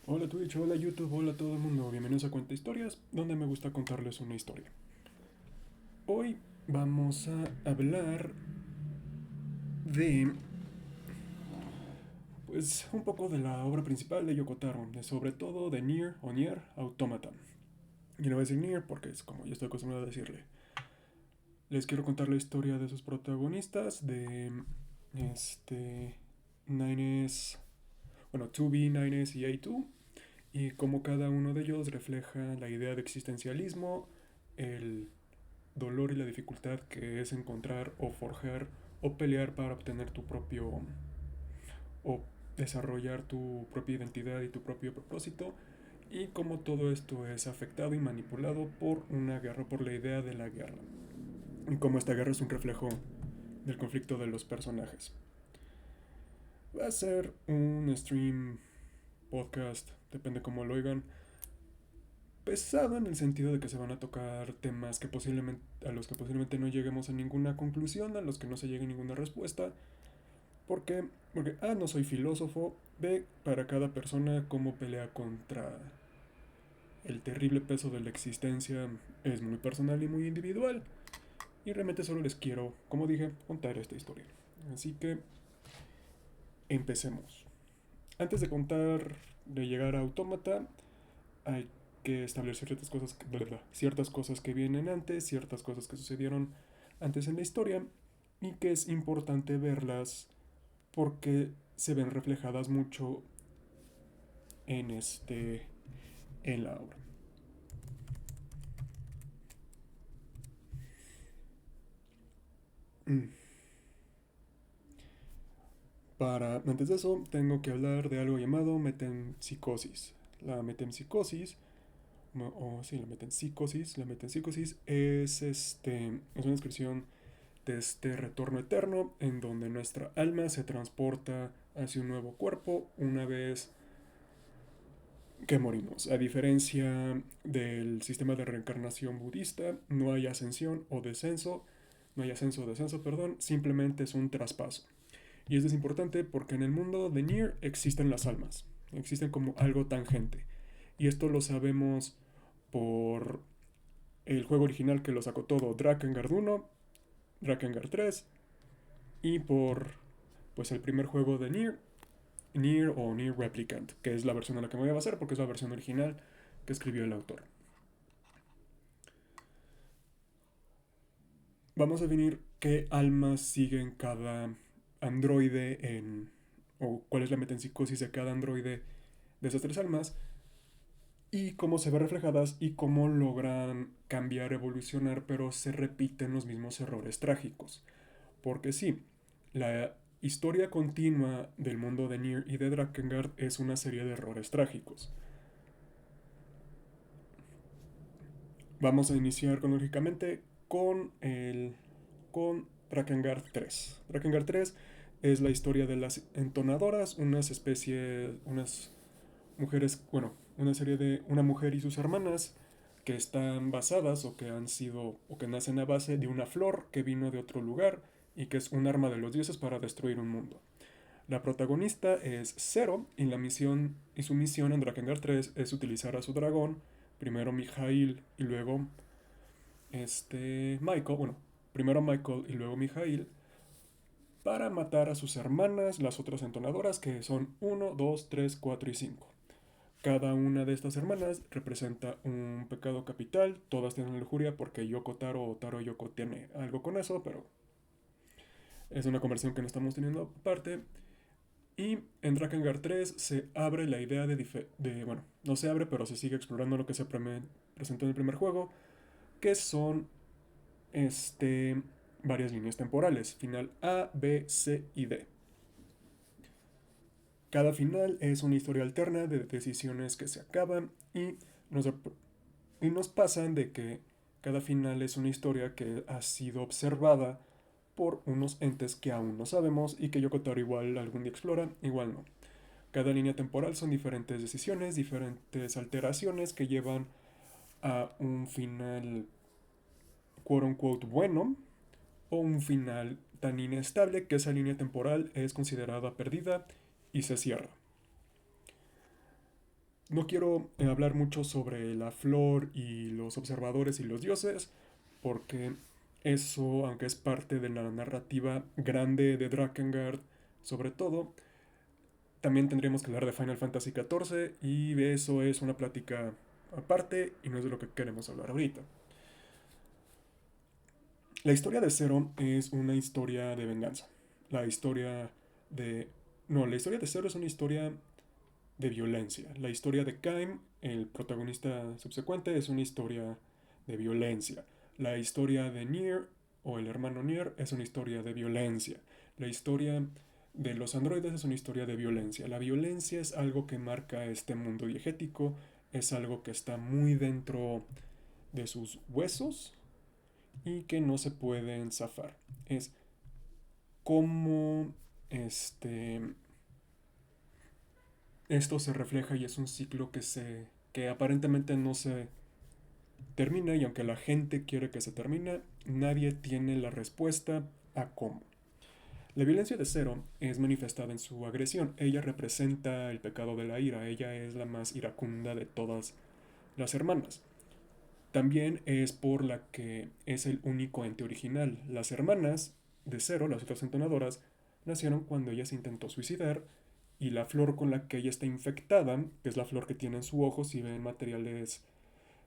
Hola Twitch, hola YouTube, hola a todo el mundo, bienvenidos a Cuenta Historias, donde me gusta contarles una historia. Hoy vamos a hablar de, pues, un poco de la obra principal de Yoko Taro, sobre todo de Nier o Nier Automata. Y le voy a decir Nier porque es como yo estoy acostumbrado a decirle. Les quiero contar la historia de sus protagonistas, de, este, Nines, bueno, 2B, Nines y A2, y cómo cada uno de ellos refleja la idea de existencialismo, el dolor y la dificultad que es encontrar o forjar o pelear para obtener tu propio o desarrollar tu propia identidad y tu propio propósito, y cómo todo esto es afectado y manipulado por una guerra, por la idea de la guerra, y cómo esta guerra es un reflejo del conflicto de los personajes. Va a ser un stream, podcast, depende cómo lo oigan, pesado en el sentido de que se van a tocar temas que posiblemente, a los que posiblemente no lleguemos a ninguna conclusión, a los que no se llegue a ninguna respuesta. ¿Por qué? Porque A, no soy filósofo, B, para cada persona cómo pelea contra el terrible peso de la existencia es muy personal y muy individual. Y realmente solo les quiero, como dije, contar esta historia. Así que empecemos. Antes de contar, de llegar a Autómata, hay que establecer ciertas cosas que vienen antes, ciertas cosas que sucedieron antes en la historia, y que es importante verlas porque se ven reflejadas mucho en en la obra. Mm. Para antes de eso tengo que hablar de algo llamado metempsicosis. La metempsicosis, o sí, la metempsicosis es una descripción de este retorno eterno en donde nuestra alma se transporta hacia un nuevo cuerpo una vez que morimos. A diferencia del sistema de reencarnación budista, no hay ascensión o descenso, no hay ascenso o descenso, perdón, simplemente es un traspaso. Y esto es importante porque en el mundo de Nier existen las almas, existen como algo tangente. Y esto lo sabemos por el juego original que lo sacó todo, Drakengard 1, Drakengard 3, y por pues el primer juego de Nier, Nier o Nier Replicant, que es la versión a la que me voy a basar porque es la versión original que escribió el autor. Vamos a definir qué almas siguen cada androide o cuál es la metempsicosis de cada androide de esas tres almas y cómo se ven reflejadas y cómo logran cambiar, evolucionar, pero se repiten los mismos errores trágicos. Porque sí, la historia continua del mundo de Nier y de Drakengard es una serie de errores trágicos. Vamos a iniciar cronológicamente con Drakengard 3. Drakengard 3 es la historia de las entonadoras, unas mujeres, bueno, una serie de una mujer y sus hermanas que están basadas o que han sido o que nacen a base de una flor que vino de otro lugar y que es un arma de los dioses para destruir un mundo. La protagonista es Zero y su misión en Drakengard 3 es utilizar a su dragón, primero Mijail y luego Michael, bueno, primero Michael y luego Mijail, para matar a sus hermanas, las otras entonadoras, que son uno 2 3 4 y 5. Cada una de estas hermanas representa un pecado capital, todas tienen lujuria porque Yoko Taro o Taro Yoko tiene algo con eso, pero es una conversión que no estamos teniendo aparte. Y en Drakengard 3 se abre la idea bueno, no se abre, pero se sigue explorando lo que se presentó en el primer juego, que son este, varias líneas temporales, final A, B, C y D. Cada final es una historia alterna de decisiones que se acaban nos, y nos pasan de que cada final es una historia que ha sido observada por unos entes que aún no sabemos y que Yoko Taro igual algún día explora, igual no. Cada línea temporal son diferentes decisiones, diferentes alteraciones que llevan a un final quote unquote bueno o un final tan inestable que esa línea temporal es considerada perdida y se cierra. No quiero hablar mucho sobre la flor y los observadores y los dioses, porque eso, aunque es parte de la narrativa grande de Drakengard, sobre todo, también tendríamos que hablar de Final Fantasy XIV y eso es una plática aparte y no es de lo que queremos hablar ahorita. La historia de Zero es una historia de venganza. La historia de... No, la historia de Zero es una historia de violencia. La historia de Kaim, el protagonista subsecuente, es una historia de violencia. La historia de Nier, o el hermano Nier, es una historia de violencia. La historia de los androides es una historia de violencia. La violencia es algo que marca este mundo diegético, es algo que está muy dentro de sus huesos y que no se pueden zafar. Es como esto se refleja y es un ciclo que aparentemente no se termina y aunque la gente quiere que se termine, nadie tiene la respuesta a cómo. La violencia de Zero es manifestada en su agresión. Ella representa el pecado de la ira. Ella es la más iracunda de todas las hermanas. También es por la que es el único ente original. Las hermanas de Zero, las otras entonadoras, nacieron cuando ella se intentó suicidar y la flor con la que ella está infectada, que es la flor que tiene en su ojo si ven materiales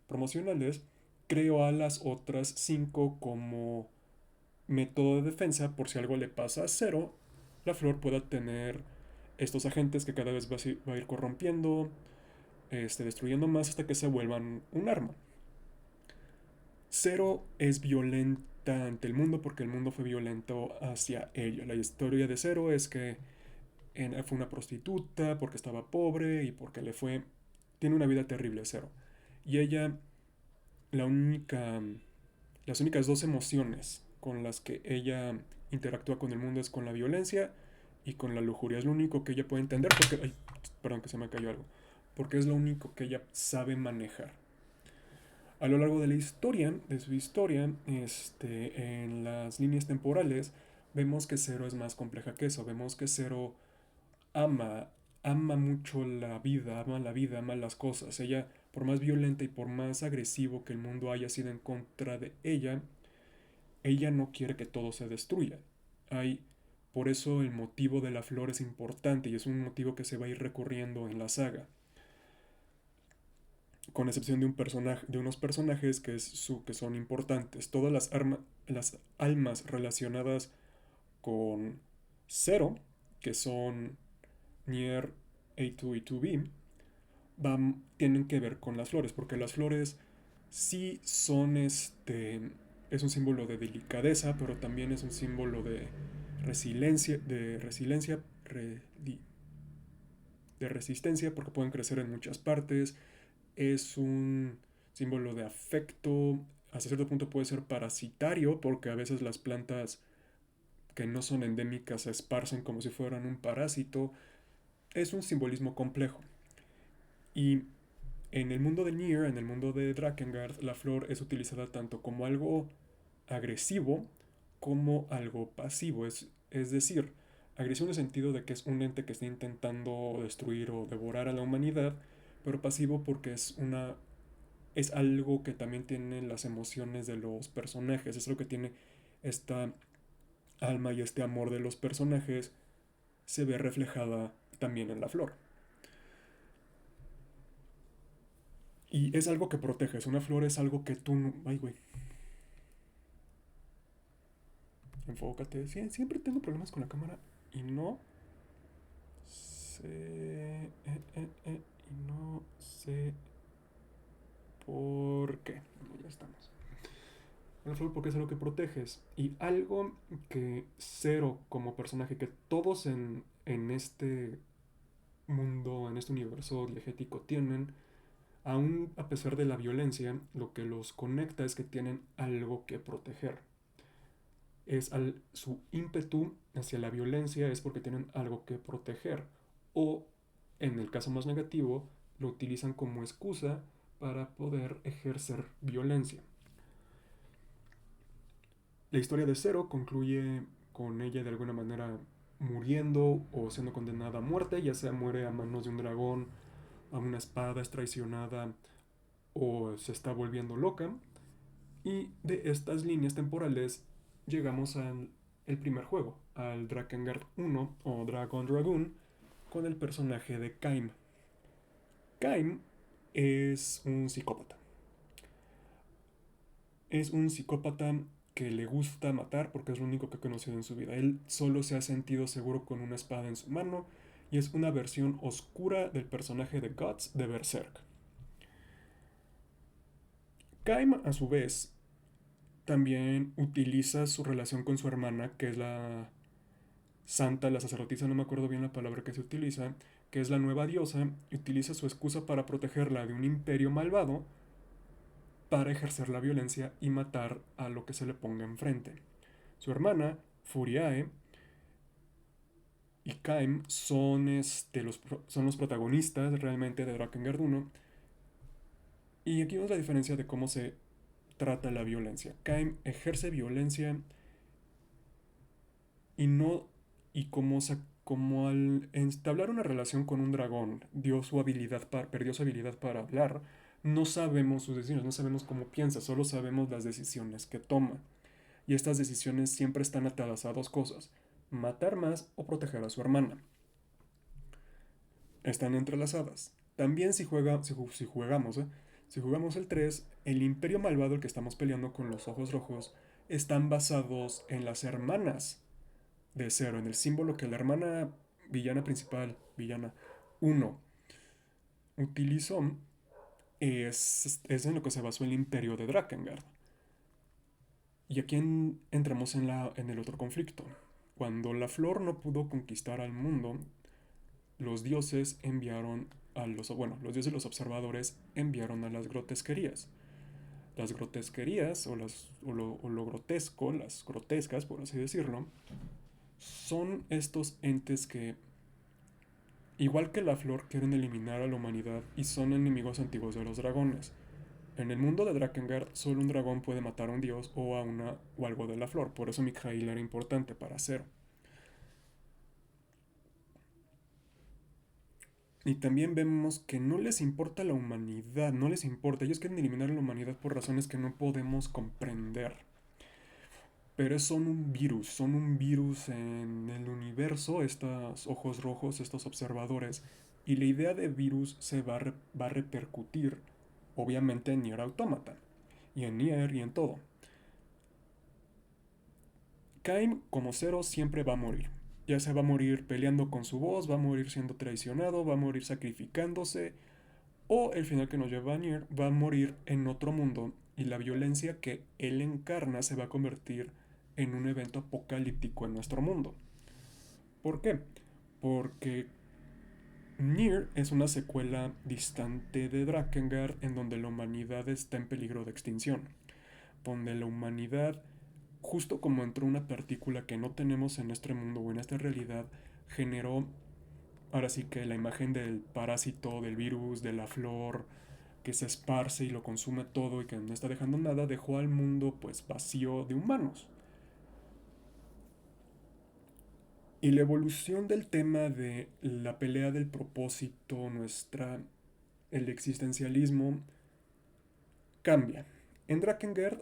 promocionales, creó a las otras 5 como método de defensa por si algo le pasa a Zero, la flor pueda tener estos agentes que cada vez va a ir corrompiendo, destruyendo más hasta que se vuelvan un arma. Zero es violenta ante el mundo porque el mundo fue violento hacia ella. La historia de Zero es que fue una prostituta porque estaba pobre y porque le fue... Tiene una vida terrible, Zero. Y ella, la única... Las únicas dos emociones con las que ella interactúa con el mundo es con la violencia y con la lujuria. Es lo único que ella puede entender porque... Ay, perdón que se me cayó algo. Porque es lo único que ella sabe manejar. A lo largo de la historia, de su historia, en las líneas temporales, vemos que Zero es más compleja que eso. Vemos que Zero ama, ama mucho la vida, ama las cosas. Ella, por más violenta y por más agresivo que el mundo haya sido en contra de ella no quiere que todo se destruya. Hay, por eso el motivo de la flor es importante y es un motivo que se va a ir recurriendo en la saga. Con excepción de un personaje, de unos personajes que son importantes. Todas las almas relacionadas con Zero, que son Nier, A2 y 2B, tienen que ver con las flores, porque las flores sí son es un símbolo de delicadeza, pero también es un símbolo de de resistencia, porque pueden crecer en muchas partes. Es un símbolo de afecto. Hasta cierto punto puede ser parasitario, porque a veces las plantas que no son endémicas se esparcen como si fueran un parásito. Es un simbolismo complejo. Y en el mundo de Nier, en el mundo de Drakengard, la flor es utilizada tanto como algo agresivo como algo pasivo. Es decir, agresivo en el sentido de que es un ente que está intentando destruir o devorar a la humanidad, pero pasivo porque es algo que también tiene las emociones de los personajes, es lo que tiene esta alma y este amor de los personajes, se ve reflejada también en la flor. Y es algo que proteges. Una flor es algo que tú no... Ay, güey. Enfócate. Siempre tengo problemas con la cámara y no sé... y no sé por qué. Ya estamos. Una flor porque es algo que proteges. Y algo que Zero como personaje, que todos en este mundo, en este universo diegético tienen, aún a pesar de la violencia, lo que los conecta es que tienen algo que proteger. Su ímpetu hacia la violencia es porque tienen algo que proteger. O, en el caso más negativo, lo utilizan como excusa para poder ejercer violencia. La historia de Zero concluye con ella de alguna manera muriendo o siendo condenada a muerte, ya sea muere a manos de un dragón a una espada, es traicionada o se está volviendo loca. Y de estas líneas temporales llegamos al el primer juego, al Drakengard 1 o Dragon Dragoon, con el personaje de Kaim. Kaim es un psicópata. Es un psicópata que le gusta matar porque es lo único que ha conocido en su vida. Él solo se ha sentido seguro con una espada en su mano y es una versión oscura del personaje de Guts de Berserk. Kaim, a su vez, también utiliza su relación con su hermana, que es la santa, la sacerdotisa, no me acuerdo bien la palabra que se utiliza, que es la nueva diosa, y utiliza su excusa para protegerla de un imperio malvado para ejercer la violencia y matar a lo que se le ponga enfrente. Su hermana, Furiae, y Kaim son, son los protagonistas realmente de Drakengard 1. Y aquí vemos la diferencia de cómo se trata la violencia. Kaim ejerce violencia y no. Y como al entablar una relación con un dragón perdió su habilidad para hablar, no sabemos sus decisiones, no sabemos cómo piensa, solo sabemos las decisiones que toma. Y estas decisiones siempre están atadas a dos cosas: matar más o proteger a su hermana. Están entrelazadas. También si jugamos el 3, el imperio malvado, el que estamos peleando con los ojos rojos, están basados en las hermanas de Zero, en el símbolo que la hermana villana principal, villana uno utilizó, es en lo que se basó el imperio de Drakengard. Y aquí entramos en el otro conflicto. Cuando la flor no pudo conquistar al mundo, los dioses enviaron los dioses y los observadores enviaron a las grotesquerías. Las grotesquerías, o lo grotesco, las grotescas, por así decirlo, son estos entes que, igual que la flor, quieren eliminar a la humanidad y son enemigos antiguos de los dragones. En el mundo de Drakengard, solo un dragón puede matar a un dios o algo de la flor, por eso Mikhail era importante para Zero. Y también vemos que no les importa la humanidad, no les importa. Ellos quieren eliminar a la humanidad por razones que no podemos comprender. Pero son un virus en el universo, estos ojos rojos, estos observadores. Y la idea de virus va a repercutir, obviamente, en Nier Automata. Y en Nier y en todo. Kaim, como Zero, siempre va a morir. Ya se va a morir peleando con su voz, va a morir siendo traicionado, va a morir sacrificándose. O el final que nos lleva a Nier, va a morir en otro mundo y la violencia que él encarna se va a convertir en un evento apocalíptico en nuestro mundo. ¿Por qué? Porque Nier es una secuela distante de Drakengard en donde la humanidad está en peligro de extinción. Donde la humanidad, justo como entró una partícula que no tenemos en este mundo o en esta realidad, generó ahora sí que la imagen del parásito, del virus, de la flor, que se esparce y lo consume todo y que no está dejando nada, dejó al mundo pues vacío de humanos. Y la evolución del tema de la pelea del propósito, el existencialismo, cambia. En Drakengard,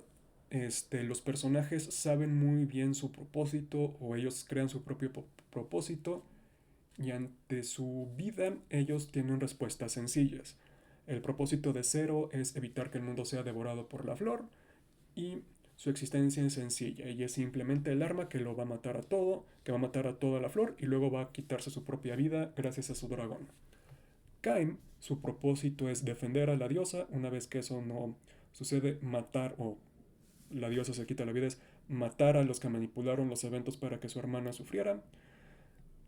los personajes saben muy bien su propósito o ellos crean su propio propósito y ante su vida ellos tienen respuestas sencillas. El propósito de Zero es evitar que el mundo sea devorado por la flor y su existencia es sencilla y es simplemente el arma que lo va a matar a todo, que va a matar a toda la flor y luego va a quitarse su propia vida gracias a su dragón. Kaim, su propósito es defender a la diosa. Una vez que eso no sucede, matar, o la diosa se quita la vida, es matar a los que manipularon los eventos para que su hermana sufriera.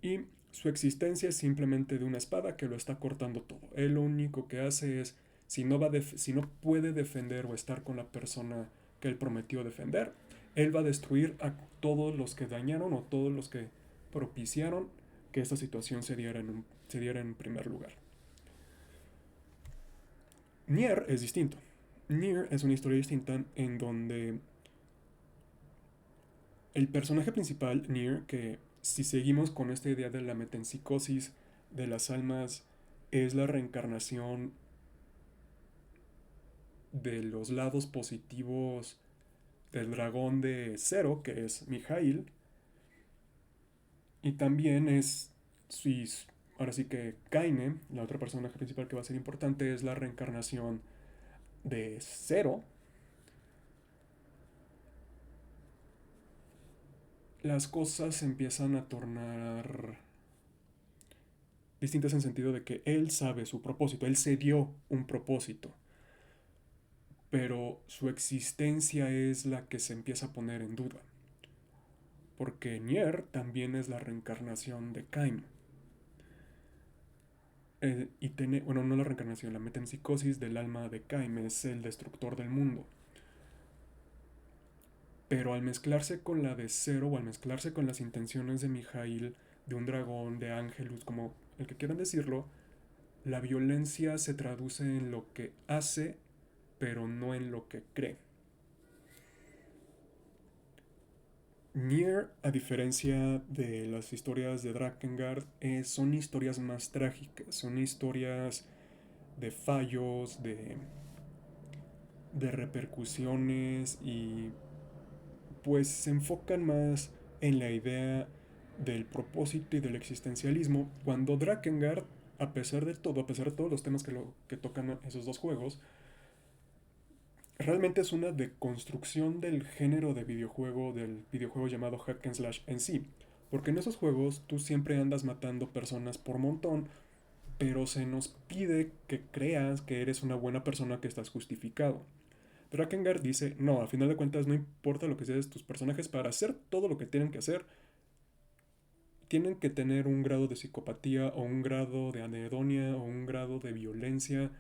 Y su existencia es simplemente de una espada que lo está cortando todo. Él lo único que hace es, si no puede defender o estar con la persona que él prometió defender, él va a destruir a todos los que dañaron o todos los que propiciaron que esta situación se diera en primer lugar. Nier es distinto. Nier es una historia distinta en donde el personaje principal, Nier, que si seguimos con esta idea de la metempsicosis de las almas es la reencarnación de los lados positivos del dragón de Zero, que es Mijail, y también es, sí, ahora sí que Kaine, la otra personaje principal que va a ser importante, es la reencarnación de Zero. Las cosas se empiezan a tornar distintas en sentido de que él sabe su propósito, él se dio un propósito, pero su existencia es la que se empieza a poner en duda, porque Nier también es la reencarnación de Kain. Y tiene, bueno, no la reencarnación, la metempsicosis del alma de Kain, es el destructor del mundo. Pero al mezclarse con la de Zero, o al mezclarse con las intenciones de Mijail, de un dragón, de Angelus, como el que quieran decirlo, la violencia se traduce en lo que hace, pero no en lo que cree. Nier, a diferencia de las historias de Drakengard, son historias más trágicas, son historias de fallos, de repercusiones y pues se enfocan más en la idea del propósito y del existencialismo, cuando Drakengard, a pesar de todo, a pesar de todos los temas que tocan esos dos juegos, realmente es una deconstrucción del género de videojuego, del videojuego llamado hack and slash en sí. Porque en esos juegos tú siempre andas matando personas por montón, pero se nos pide que creas que eres una buena persona, que estás justificado. Drakengard dice, no, al final de cuentas no importa lo que seas tus personajes, para hacer todo lo que tienen que hacer, tienen que tener un grado de psicopatía o un grado de anedonia o un grado de violencia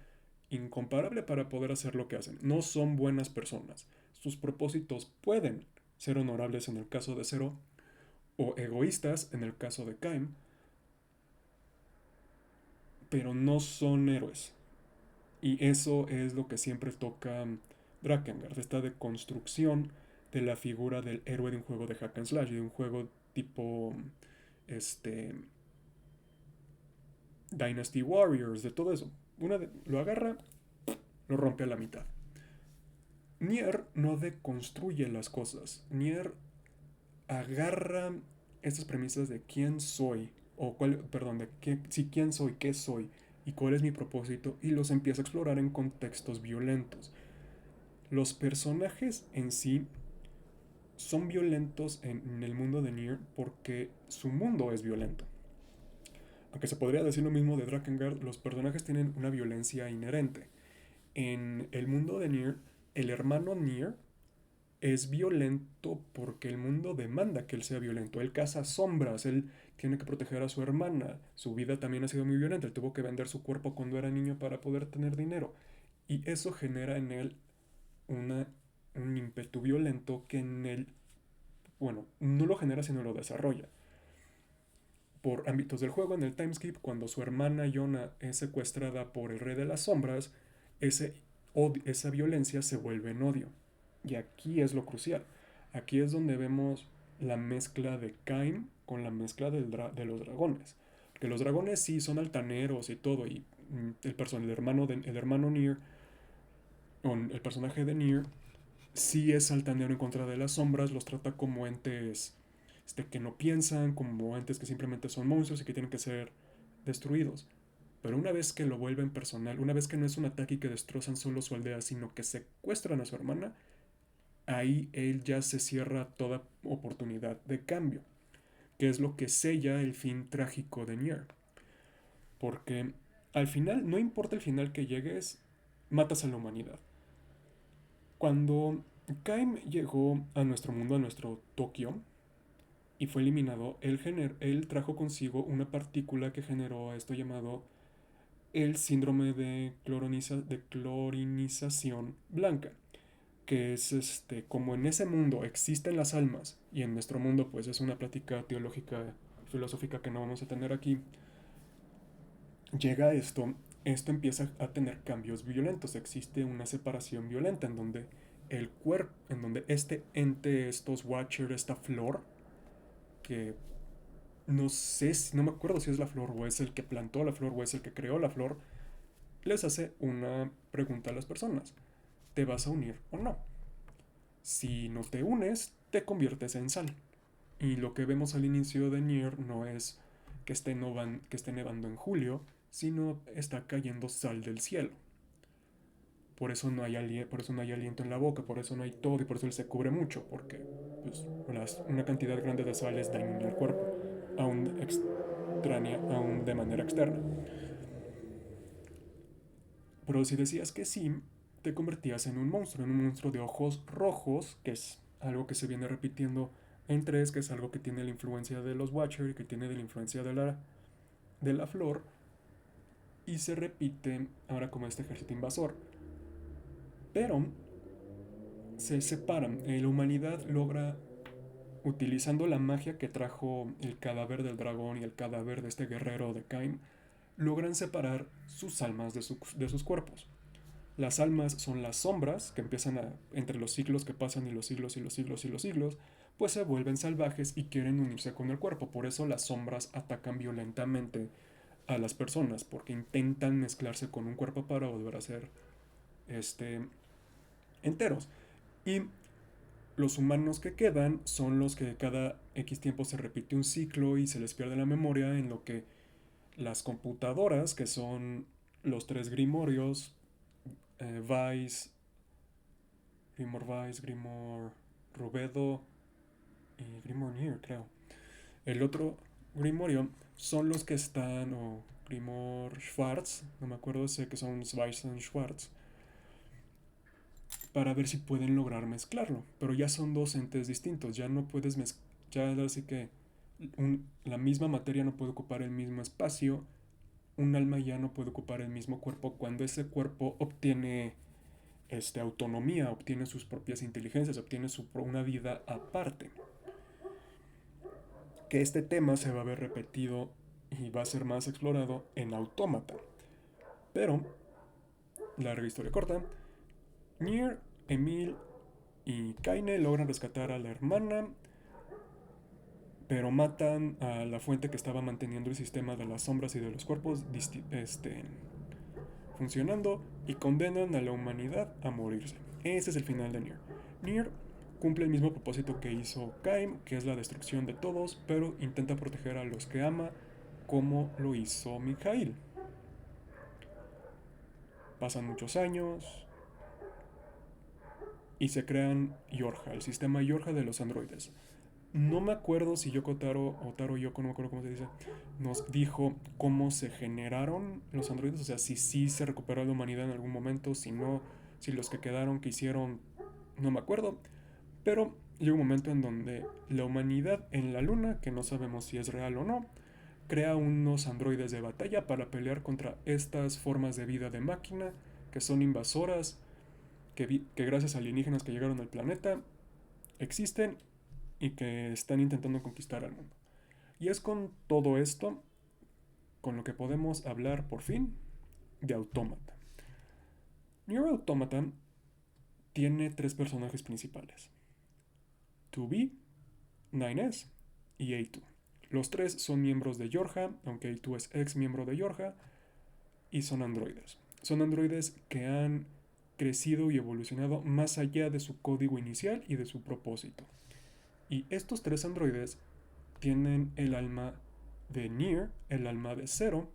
incomparable para poder hacer lo que hacen. No son buenas personas. Sus propósitos pueden ser honorables en el caso de Zero o egoístas en el caso de Kaim, pero no son héroes. Y eso es lo que siempre toca Drakengard, esta deconstrucción de la figura del héroe de un juego de hack and slash, de un juego tipo este Dynasty Warriors, de todo eso. Lo agarra, lo rompe a la mitad. Nier no deconstruye las cosas. Nier agarra estas premisas de quién soy, o cuál, perdón, de qué, sí, quién soy, qué soy y cuál es mi propósito, y los empieza a explorar en contextos violentos. Los personajes en sí son violentos en el mundo de Nier porque su mundo es violento. Aunque se podría decir lo mismo de Drakengard, los personajes tienen una violencia inherente. En el mundo de Nier, el hermano Nier es violento porque el mundo demanda que él sea violento. Él caza sombras, él tiene que proteger a su hermana. Su vida también ha sido muy violenta. Él tuvo que vender su cuerpo cuando era niño para poder tener dinero. Y eso genera en él una, un ímpetu violento que en él, bueno, no lo genera sino lo desarrolla. Por ámbitos del juego, en el timeskip, cuando su hermana Yona es secuestrada por el Rey de las Sombras, esa violencia se vuelve en odio. Y aquí es lo crucial. Aquí es donde vemos la mezcla de Kain con la mezcla de los dragones. Que los dragones sí son altaneros y todo, y el hermano Nier, el personaje de Nier, sí es altanero en contra de las sombras, los trata como entes que no piensan, como entes que simplemente son monstruos y que tienen que ser destruidos. Pero una vez que lo vuelven personal, una vez que no es un ataque y que destrozan solo su aldea, sino que secuestran a su hermana, ahí él ya se cierra toda oportunidad de cambio, que es lo que sella el fin trágico de Nier. Porque al final, no importa el final que llegues, matas a la humanidad. Cuando Kaim llegó a nuestro mundo, a nuestro Tokio, y fue eliminado, él trajo consigo una partícula que generó esto llamado el síndrome de clorinización blanca, que es como en ese mundo existen las almas y en nuestro mundo pues es una plática teológica, filosófica que no vamos a tener aquí. Llega esto empieza a tener cambios violentos, existe una separación violenta en donde el cuerpo, en donde este ente, estos Watcher, esta flor, que no sé, no me acuerdo si es la flor o es el que plantó la flor o es el que creó la flor, les hace una pregunta a las personas. ¿Te vas a unir o no? Si no te unes, te conviertes en sal. Y lo que vemos al inicio de Nier no es que esté nevando en julio, sino está cayendo sal del cielo. Por eso no hay aliento en la boca, por eso no hay todo y por eso él se cubre mucho, porque pues, una cantidad grande de sal es dañina al cuerpo, aún extraña, aún de manera externa. Pero si decías que sí, te convertías en un monstruo de ojos rojos, que es algo que se viene repitiendo en 3, que es algo que tiene la influencia de los Watcher y que tiene de la influencia de la flor, y se repite ahora como este ejército invasor. Pero se separan. La humanidad logra, utilizando la magia que trajo el cadáver del dragón y el cadáver de este guerrero de Kain, logran separar sus almas de sus cuerpos. Las almas son las sombras que empiezan entre los siglos que pasan y los siglos y los siglos y los siglos, pues se vuelven salvajes y quieren unirse con el cuerpo. Por eso las sombras atacan violentamente a las personas, porque intentan mezclarse con un cuerpo para volver a ser este, enteros. Y los humanos que quedan son los que cada X tiempo se repite un ciclo y se les pierde la memoria, en lo que las computadoras, que son los tres Grimorios, Vice, Grimoire Rubedo y Grimoire Nier, creo. El otro Grimorio son los que están, o Grimoire Schwartz, no me acuerdo, sé que son Weiss y Schwartz, para ver si pueden lograr mezclarlo. Pero ya son dos entes distintos, ya no puedes mezclar, ya así que la misma materia no puede ocupar el mismo espacio, un alma ya no puede ocupar el mismo cuerpo cuando ese cuerpo obtiene autonomía, obtiene sus propias inteligencias, obtiene una vida aparte. Que este tema se va a ver repetido y va a ser más explorado en Autómata. Pero, larga historia corta, Nier, Emil y Kaine logran rescatar a la hermana, pero matan a la fuente que estaba manteniendo el sistema de las sombras y de los cuerpos funcionando y condenan a la humanidad a morirse. Ese es el final de Nier. Nier cumple el mismo propósito que hizo Kaim, que es la destrucción de todos, pero intenta proteger a los que ama como lo hizo Mikhail. Pasan muchos años y se crean Yorja, el sistema Yorja de los androides. No me acuerdo si Yoko Taro o Taro Yoko, no me acuerdo cómo se dice, nos dijo cómo se generaron los androides, o sea, si sí se recuperó la humanidad en algún momento, si no, si los que quedaron, que hicieron, no me acuerdo, pero llega un momento en donde la humanidad en la luna, que no sabemos si es real o no, crea unos androides de batalla para pelear contra estas formas de vida de máquina que son invasoras, que gracias a alienígenas que llegaron al planeta existen y que están intentando conquistar al mundo. Y es con todo esto con lo que podemos hablar por fin de Autómata. Nier Automata tiene tres personajes principales: 2B, 9S y A2. Los tres son miembros de Yorja, aunque A2 es ex miembro de Yorja, y son androides. Son androides que han crecido y evolucionado más allá de su código inicial y de su propósito. Y estos tres androides tienen el alma de Nier, el alma de Zero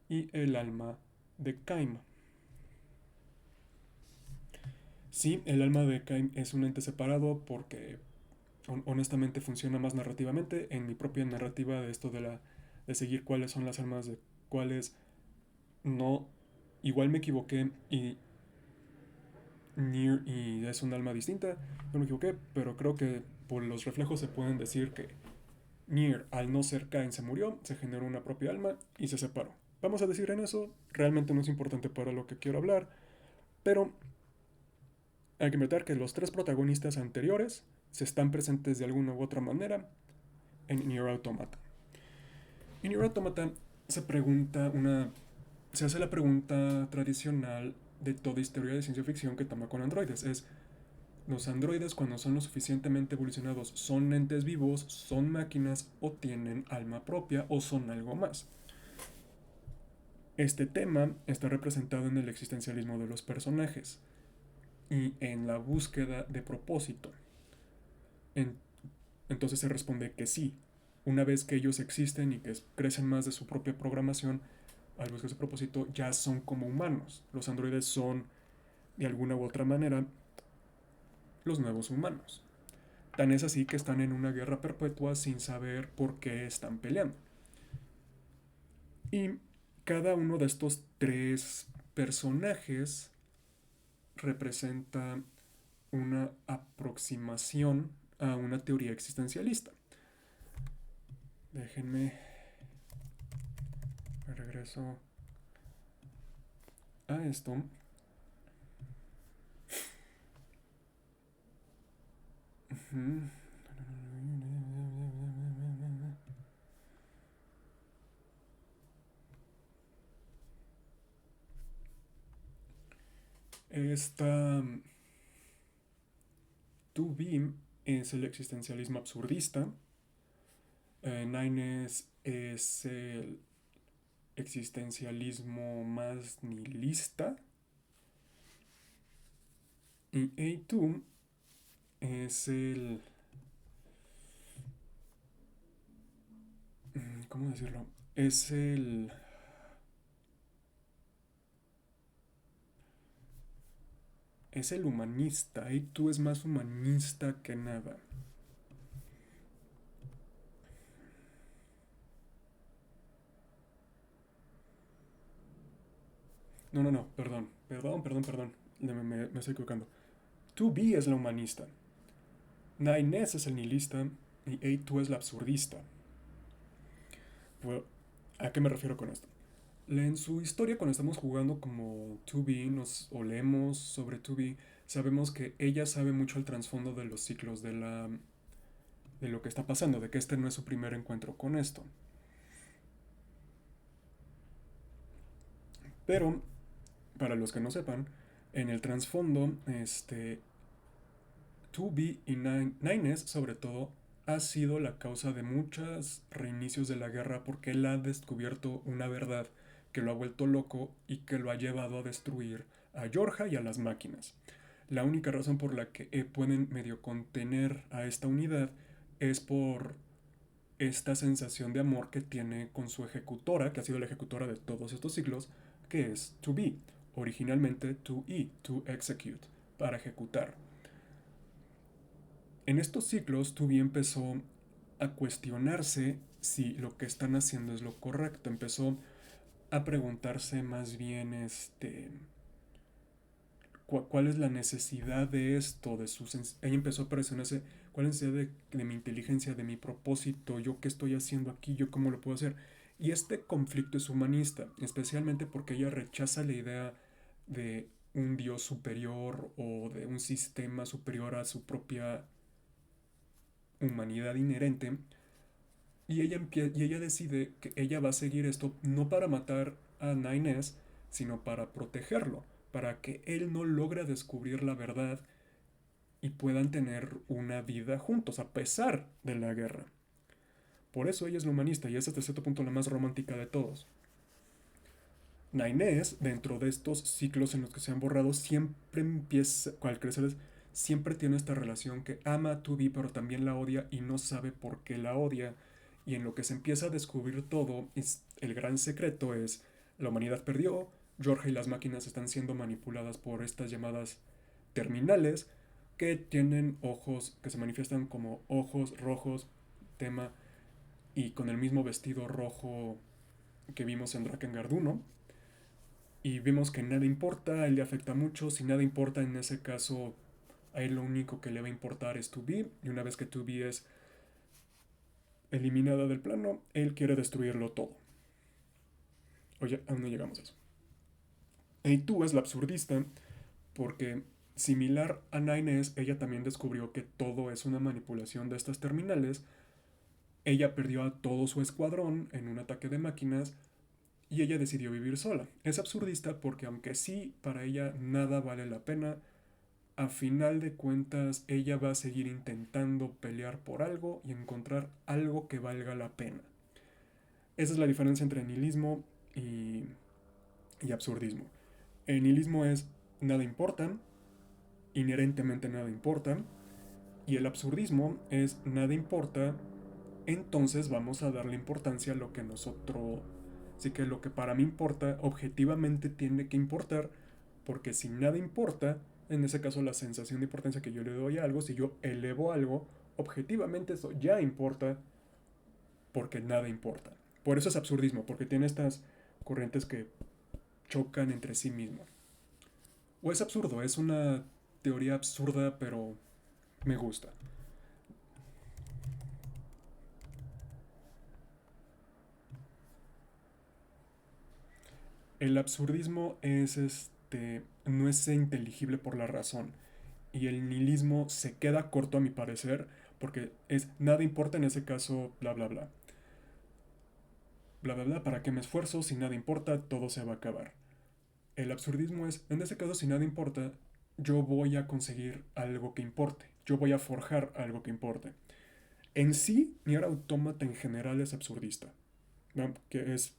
y el alma de Kaima. Sí, el alma de Kaim es un ente separado porque honestamente funciona más narrativamente. En mi propia narrativa de esto de seguir cuáles son las almas de cuáles no, igual me equivoqué y Nier y es un alma distinta, no me equivoqué, pero creo que por los reflejos se pueden decir que Nier, al no ser Kain, se murió, se generó una propia alma y se separó. Vamos a decir en eso, realmente no es importante para lo que quiero hablar, pero hay que notar que los tres protagonistas anteriores se están presentes de alguna u otra manera en Nier Automata. En Nier Automata se pregunta se hace la pregunta tradicional de toda historia de ciencia ficción que toma con androides, es Los androides, cuando son lo suficientemente evolucionados, son entes vivos, son máquinas o tienen alma propia o son algo más. Este tema está representado en el existencialismo de los personajes y en la búsqueda de propósito. En- entonces se responde que sí. Una vez que ellos existen y que crecen más de su propia programación, al buscar ese propósito, ya son como humanos. Los androides son, de alguna u otra manera, los nuevos humanos. Tan es así que están en una guerra perpetua sin saber por qué están peleando. Y cada uno de estos tres personajes representa una aproximación a una teoría existencialista. Déjenme, me regreso a esto. Esta 2B es el existencialismo absurdista. Nines es el existencialismo más nihilista. Y A2 es el... ¿Cómo decirlo? Es el... Es el humanista. A2 es más humanista que nada. No, perdón. Me estoy equivocando. 2B es la humanista. Nines es el nihilista y A2 es la absurdista. Bueno, ¿a qué me refiero con esto? En su historia, cuando estamos jugando como 2B o leemos sobre 2B, sabemos que ella sabe mucho el trasfondo de los ciclos de lo que está pasando, de que este no es su primer encuentro con esto. Pero, para los que no sepan, en el trasfondo, 2B y Nines, sobre todo, ha sido la causa de muchos reinicios de la guerra porque él ha descubierto una verdad que lo ha vuelto loco y que lo ha llevado a destruir a Georgia y a las máquinas. La única razón por la que pueden medio contener a esta unidad es por esta sensación de amor que tiene con su ejecutora, que ha sido la ejecutora de todos estos siglos, que es to be, originalmente to e, to execute, para ejecutar. En estos ciclos, to be empezó a cuestionarse si lo que están haciendo es lo correcto. Empezó a preguntarse más bien cuál es la necesidad de esto, de sus... Ella empezó a presionarse, cuál es la necesidad de mi inteligencia, de mi propósito, yo qué estoy haciendo aquí, yo cómo lo puedo hacer. Y este conflicto es humanista, especialmente porque ella rechaza la idea de un dios superior o de un sistema superior a su propia humanidad inherente. Y ella decide que ella va a seguir esto no para matar a Nines, sino para protegerlo, para que él no logre descubrir la verdad y puedan tener una vida juntos a pesar de la guerra. Por eso ella es la humanista y es hasta cierto punto la más romántica de todos. Nines, dentro de estos ciclos en los que se han borrado, siempre empieza, al crecer, siempre tiene esta relación que ama a Tubi pero también la odia y no sabe por qué la odia. Y en lo que se empieza a descubrir todo, el gran secreto es la humanidad perdió, George y las máquinas están siendo manipuladas por estas llamadas terminales que tienen ojos, que se manifiestan como ojos rojos, tema, y con el mismo vestido rojo que vimos en Drakengard 1. Y vemos que nada importa, a él le afecta mucho, si nada importa en ese caso, a él lo único que le va a importar es 2B, y una vez que 2B es eliminada del plano, él quiere destruirlo todo. Oye, aún no llegamos a eso. A2 es la absurdista porque, similar a Nines, ella también descubrió que todo es una manipulación de estas terminales. Ella perdió a todo su escuadrón en un ataque de máquinas y ella decidió vivir sola. Es absurdista porque aunque sí, para ella nada vale la pena, a final de cuentas ella va a seguir intentando pelear por algo y encontrar algo que valga la pena. Esa es la diferencia entre nihilismo y absurdismo. El nihilismo es nada importa, inherentemente nada importa, y el absurdismo es nada importa, entonces vamos a darle importancia a lo que nosotros, así que lo que para mí importa, objetivamente tiene que importar, porque si nada importa, en ese caso la sensación de importancia que yo le doy a algo, si yo elevo algo, objetivamente eso ya importa, porque nada importa. Por eso es absurdismo, porque tiene estas corrientes que chocan entre sí mismas. O es absurdo, es una teoría absurda, pero me gusta. El absurdismo es no es inteligible por la razón. Y el nihilismo se queda corto a mi parecer, porque es nada importa en ese caso, bla bla bla. Bla bla bla, ¿para qué me esfuerzo? Si nada importa, todo se va a acabar. El absurdismo es, en ese caso, si nada importa, yo voy a conseguir algo que importe. Yo voy a forjar algo que importe. En sí, Nier Automata en general es absurdista, ¿no? Que es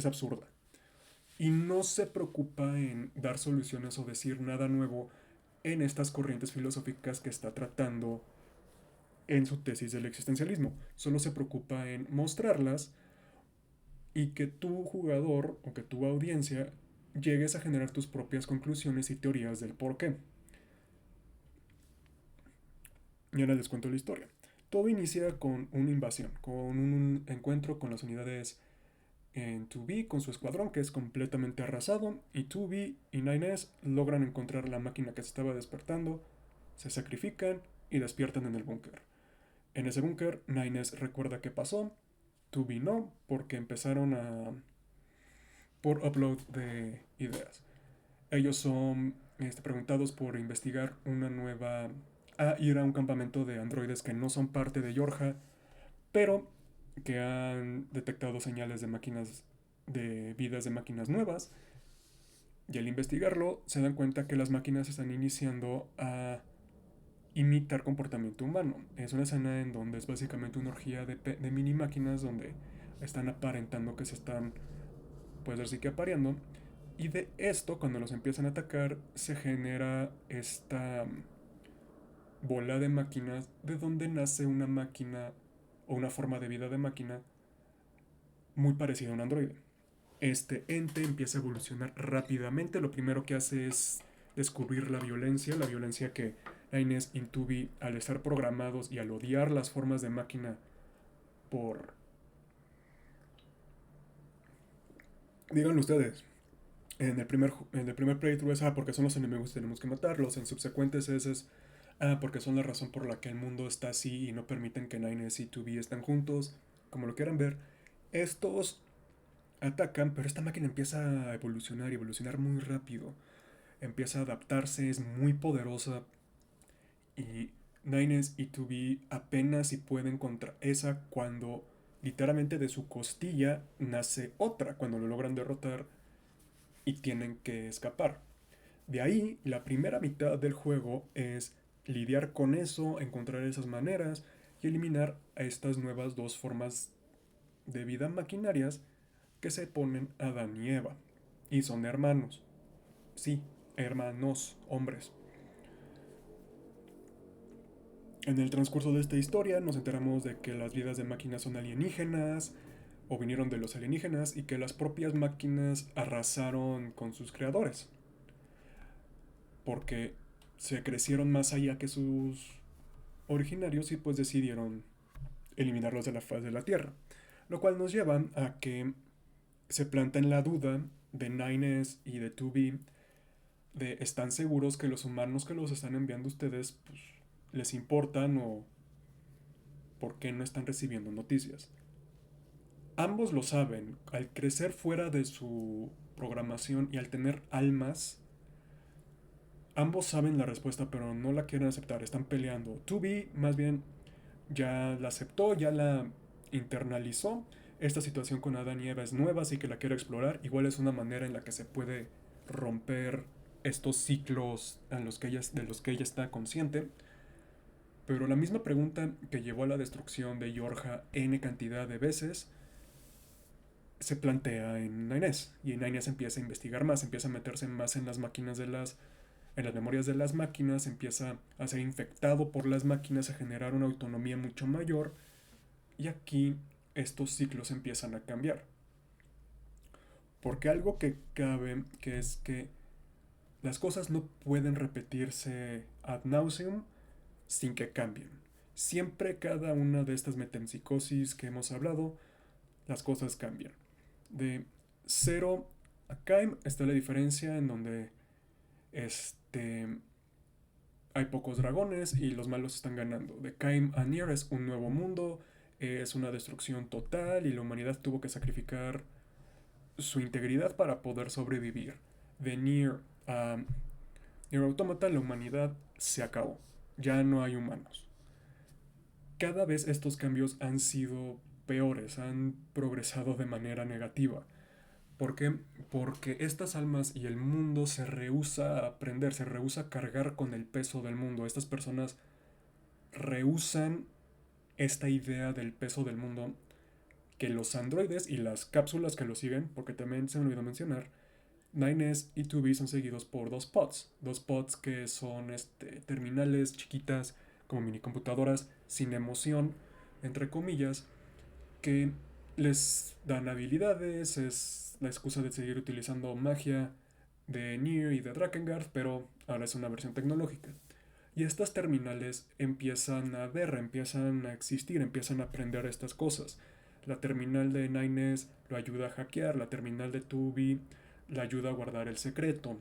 absurda. Y no se preocupa en dar soluciones o decir nada nuevo en estas corrientes filosóficas que está tratando en su tesis del existencialismo. Solo se preocupa en mostrarlas y que tu jugador o que tu audiencia llegues a generar tus propias conclusiones y teorías del por qué. Y ahora les cuento la historia. Todo inicia con una invasión, con un encuentro con las unidades en 2B con su escuadrón que es completamente arrasado y 2B y 9S logran encontrar la máquina que se estaba despertando, se sacrifican y despiertan en el búnker. En ese búnker 9S recuerda qué pasó, 2B no, porque empezaron por upload de ideas. Ellos son preguntados por investigar una nueva a ir a un campamento de androides que no son parte de Yorja, pero que han detectado señales de máquinas de vidas de máquinas nuevas y al investigarlo se dan cuenta que las máquinas están iniciando a imitar comportamiento humano. Es una escena en donde es básicamente una orgía de mini máquinas donde están aparentando que se están, pues así que apareando. Y de esto, cuando los empiezan a atacar, se genera esta bola de máquinas de donde nace una máquina o una forma de vida de máquina muy parecida a un androide. Este ente empieza a evolucionar rápidamente. Lo primero que hace es descubrir la violencia que Inés Intubi, al estar programados y al odiar las formas de máquina por... Díganlo ustedes, en el primer playthrough es, porque son los enemigos y tenemos que matarlos. En subsecuentes es, porque son la razón por la que el mundo está así y no permiten que Nines y 2B están juntos, como lo quieran ver. Estos atacan, pero esta máquina empieza a evolucionar y evolucionar muy rápido. Empieza a adaptarse, es muy poderosa y Nines y 2B apenas si pueden contra esa cuando literalmente de su costilla nace otra cuando lo logran derrotar y tienen que escapar. De ahí, la primera mitad del juego es lidiar con eso, encontrar esas maneras y eliminar a estas nuevas dos formas de vida maquinarias que se ponen Adán y Eva. Y son hermanos. Sí, hermanos, hombres. En el transcurso de esta historia nos enteramos de que las vidas de máquinas son alienígenas o vinieron de los alienígenas y que las propias máquinas arrasaron con sus creadores. Porque se crecieron más allá que sus originarios y pues decidieron eliminarlos de la faz de la Tierra. Lo cual nos lleva a que se planta en la duda de Nines y de 2B de están seguros que los humanos que los están enviando a ustedes pues, les importan o por qué no están recibiendo noticias. Ambos lo saben, al crecer fuera de su programación y al tener almas, ambos saben la respuesta pero no la quieren aceptar, están peleando. 2B más bien ya la aceptó, ya la internalizó. Esta situación con Adán y Eva es nueva, así que la quiere explorar. Igual es una manera en la que se puede romper estos ciclos de los que ella está consciente. Pero la misma pregunta que llevó a la destrucción de Yorja n cantidad de veces se plantea en Inés. Y en Inés empieza a investigar más, empieza a meterse más en las máquinas en las memorias de las máquinas, empieza a ser infectado por las máquinas, a generar una autonomía mucho mayor. Y aquí estos ciclos empiezan a cambiar. Porque algo que cabe, que es que las cosas no pueden repetirse ad nauseum sin que cambien. Siempre cada una de estas metempsicosis que hemos hablado, las cosas cambian. De Zero a Kaim está la diferencia en donde hay pocos dragones y los malos están ganando. De Kaim a Nier es un nuevo mundo, es una destrucción total y la humanidad tuvo que sacrificar su integridad para poder sobrevivir. De Nier a Nier Automata la humanidad se acabó. Ya no hay humanos. Cada vez estos cambios han sido peores, han progresado de manera negativa. ¿Por qué? Porque estas almas y el mundo se rehúsa a aprender, se rehúsa a cargar con el peso del mundo. Estas personas rehusan esta idea del peso del mundo que los androides y las cápsulas que lo siguen, porque también se me olvidó mencionar, 9S y 2B son seguidos por dos pods que son terminales chiquitas como mini computadoras sin emoción, entre comillas, que les dan habilidades, es la excusa de seguir utilizando magia de Nier y de Drakengard, pero ahora es una versión tecnológica. Y estas terminales empiezan a ver, empiezan a existir, empiezan a aprender estas cosas. La terminal de 9S lo ayuda a hackear, la terminal de 2B la ayuda a guardar el secreto.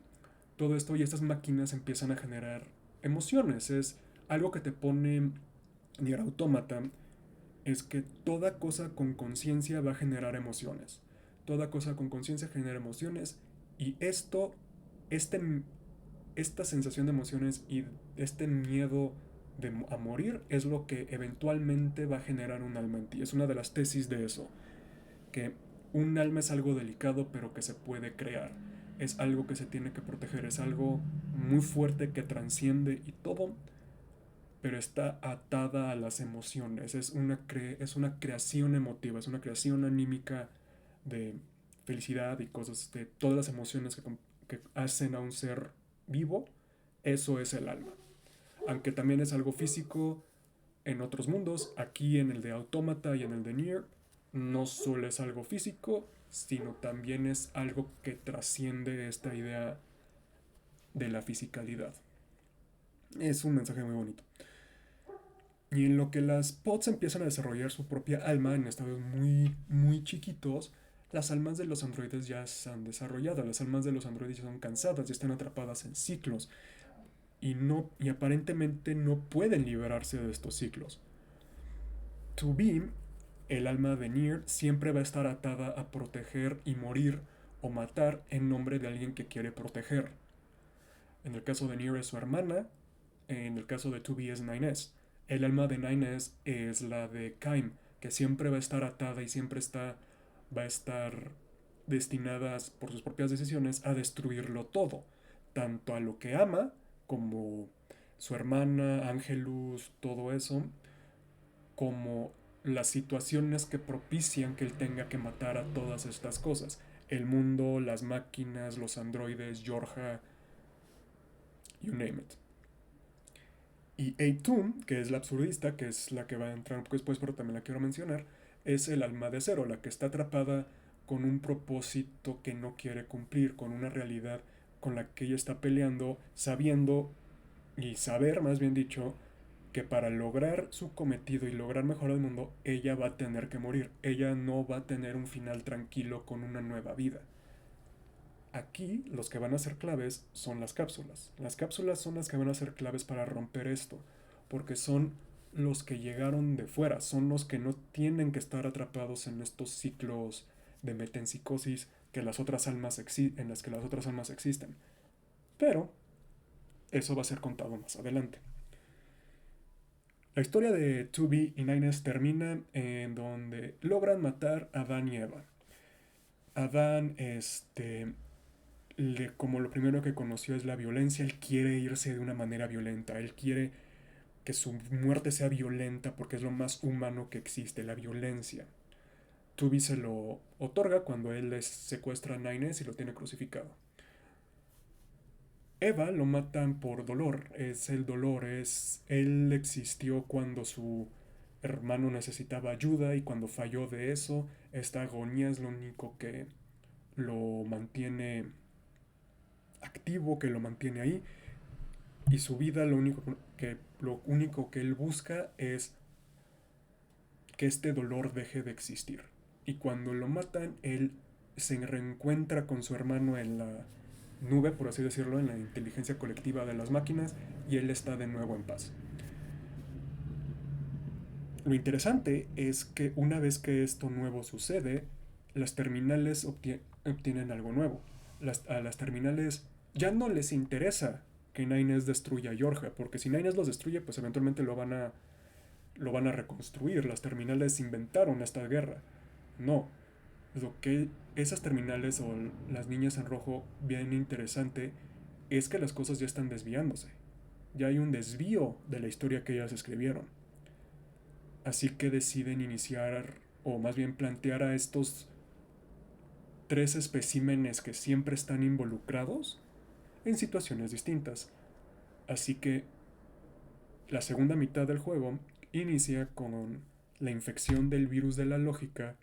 Todo esto y estas máquinas empiezan a generar emociones. Es algo que te pone Nier Automata, es que toda cosa con conciencia va a generar emociones. Toda cosa con conciencia genera emociones y este, esta sensación de emociones y este miedo a morir es lo que eventualmente va a generar un alma en ti. Es una de las tesis de eso, que un alma es algo delicado pero que se puede crear. Es algo que se tiene que proteger, es algo muy fuerte que trasciende y todo, pero está atada a las emociones. Es una creación emotiva, es una creación anímica de felicidad y cosas, de todas las emociones que hacen a un ser vivo. Eso es el alma. Aunque también es algo físico en otros mundos, aquí en el de Autómata y en el de Nier, no solo es algo físico, sino también es algo que trasciende esta idea de la fisicalidad. Es un mensaje muy bonito. Y en lo que las pods empiezan a desarrollar su propia alma en estados muy, muy chiquitos, las almas de los androides ya se han desarrollado. Las almas de los androides ya son cansadas, ya están atrapadas en ciclos. Y aparentemente no pueden liberarse de estos ciclos. To Be, el alma de Nier, siempre va a estar atada a proteger y morir o matar en nombre de alguien que quiere proteger. En el caso de Nier es su hermana, en el caso de 2B es 9S. El alma de 9S es la de Kaim, que siempre va a estar atada y siempre va a estar destinada por sus propias decisiones a destruirlo todo, tanto a lo que ama como su hermana, Angelus, todo eso, como las situaciones que propician que él tenga que matar a todas estas cosas. El mundo, las máquinas, los androides, Yorja, you name it. Y Eitum, que es la absurdista, que es la que va a entrar un poco después, pero también la quiero mencionar, es el alma de Zero, la que está atrapada con un propósito que no quiere cumplir, con una realidad con la que ella está peleando, sabiendo y saber, más bien dicho, que para lograr su cometido y lograr mejorar el mundo, ella va a tener que morir. Ella no va a tener un final tranquilo con una nueva vida. Aquí los que van a ser claves son las cápsulas. Las cápsulas son las que van a ser claves para romper esto, porque son los que llegaron de fuera, son los que no tienen que estar atrapados en estos ciclos de metempsicosis en las que las otras almas existen. Pero eso va a ser contado más adelante. La historia de 2B y 9S termina en donde logran matar a Adán y Eva. Adán como lo primero que conoció es la violencia, él quiere irse de una manera violenta, él quiere que su muerte sea violenta porque es lo más humano que existe, la violencia. Tubi se lo otorga cuando él secuestra a Nines y lo tiene crucificado. Eva lo matan por dolor, es el dolor, él existió cuando su hermano necesitaba ayuda y cuando falló de eso, esta agonía es lo único que lo mantiene activo, que lo mantiene ahí y su vida lo único que él busca es que este dolor deje de existir. Y cuando lo matan, él se reencuentra con su hermano en la nube, por así decirlo, en la inteligencia colectiva de las máquinas, y él está de nuevo en paz. Lo interesante es que una vez que esto nuevo sucede, las terminales obtienen algo nuevo. A las terminales ya no les interesa que Nines destruya a Yorja, porque si Nines los destruye, pues eventualmente lo van a reconstruir. Las terminales inventaron esta guerra. No, lo que esas terminales o las niñas en rojo bien interesante es que las cosas ya están desviándose. Ya hay un desvío de la historia que ellas escribieron. Así que deciden iniciar, o más bien plantear a estos tres especímenes que siempre están involucrados en situaciones distintas. Así que la segunda mitad del juego inicia con la infección del virus de la lógica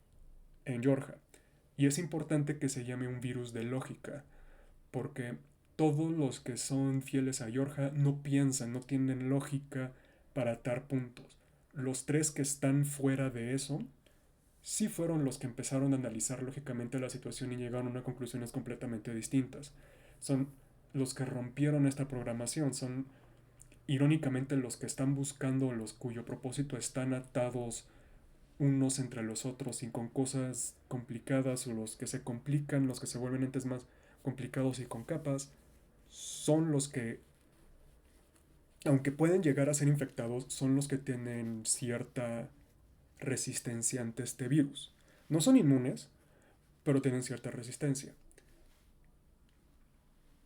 en Yorja. Y es importante que se llame un virus de lógica, porque todos los que son fieles a Yorja no piensan, no tienen lógica para atar puntos. Los tres que están fuera de eso sí fueron los que empezaron a analizar lógicamente la situación y llegaron a conclusiones completamente distintas. Son los que rompieron esta programación, son irónicamente los que están buscando, los cuyo propósito están atados unos entre los otros y con cosas complicadas, o los que se complican, los que se vuelven entes más complicados y con capas, son los que, aunque pueden llegar a ser infectados, son los que tienen cierta resistencia ante este virus. No son inmunes, pero tienen cierta resistencia.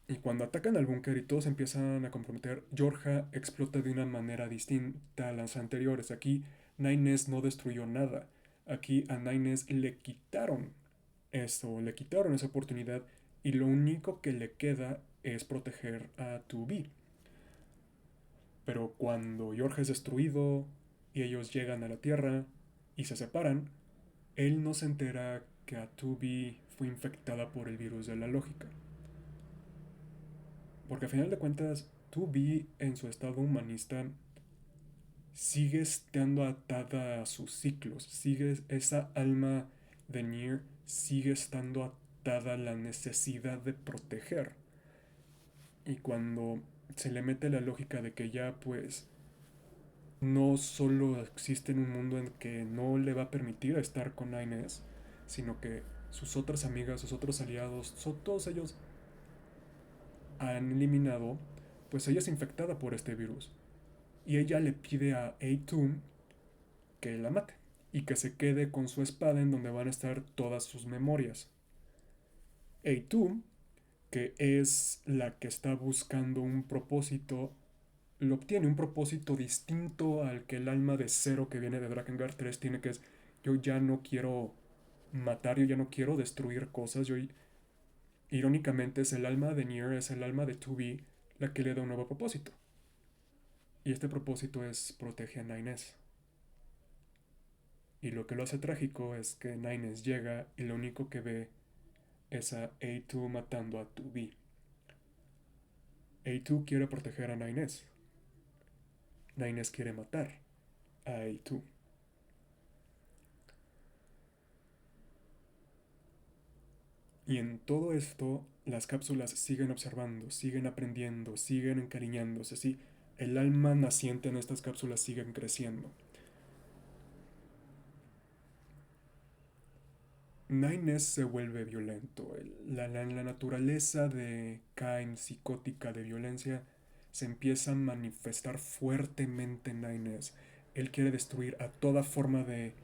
Y cuando atacan al búnker y todos empiezan a comprometer, Yorja explota de una manera distinta a las anteriores. Aquí Nines no destruyó nada. Aquí a Nines le quitaron eso, le quitaron esa oportunidad y lo único que le queda es proteger a 2B. Pero cuando Yorja es destruido y ellos llegan a la Tierra y se separan, él no se entera que a 2B fue infectada por el virus de la lógica. Porque a final de cuentas, 2B en su estado humanista sigue estando atada a sus ciclos, sigue esa alma de Nier, sigue estando atada a la necesidad de proteger. Y cuando se le mete la lógica de que ya pues no solo existe en un mundo en que no le va a permitir estar con Inés, sino que sus otras amigas, sus otros aliados, todos ellos han eliminado, pues ella es infectada por este virus. Y ella le pide a A2 que la mate y que se quede con su espada en donde van a estar todas sus memorias. A2, que es la que está buscando un propósito, lo obtiene un propósito distinto al que el alma de Zero que viene de Drakengard 3 tiene, que es: yo ya no quiero matar, yo ya no quiero destruir cosas. Irónicamente es el alma de Nier, es el alma de 2B la que le da un nuevo propósito. Y este propósito es proteger a Nines. Y lo que lo hace trágico es que Nines llega y lo único que ve es a A2 matando a 2B. A2 quiere proteger a Nines. Nines quiere matar a A2. Y en todo esto, las cápsulas siguen observando, siguen aprendiendo, siguen encariñándose. Sí, el alma naciente en estas cápsulas sigue creciendo. Nines se vuelve violento. La naturaleza de Cain psicótica de violencia se empieza a manifestar fuertemente en Nines. Él quiere destruir a toda forma de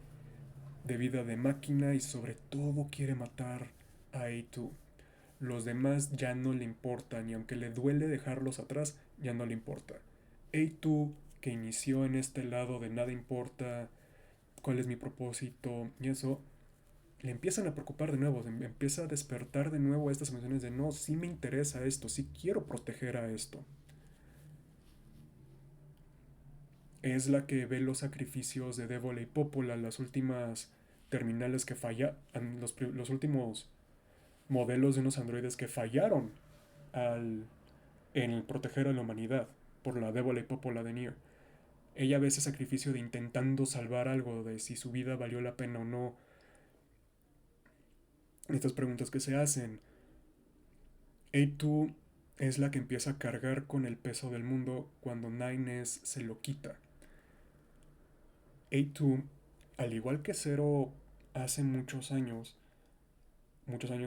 vida de máquina y sobre todo quiere matar a A2. Los demás ya no le importan y aunque le duele dejarlos atrás, ya no le importa. A2, que inició en este lado de nada importa, cuál es mi propósito y eso, le empiezan a preocupar de nuevo, empieza a despertar de nuevo estas emociones de no, sí me interesa esto, sí quiero proteger a esto. Es la que ve los sacrificios de Débola y Pópola, las últimas terminales que fallan, los últimos modelos de unos androides que fallaron al, en proteger a la humanidad por la Débola y Pópola de Nier. Ella ve ese sacrificio de intentando salvar algo, de si su vida valió la pena o no. Estas preguntas que se hacen. A2 es la que empieza a cargar con el peso del mundo cuando Nines se lo quita. A2, al igual que Zero hace muchos años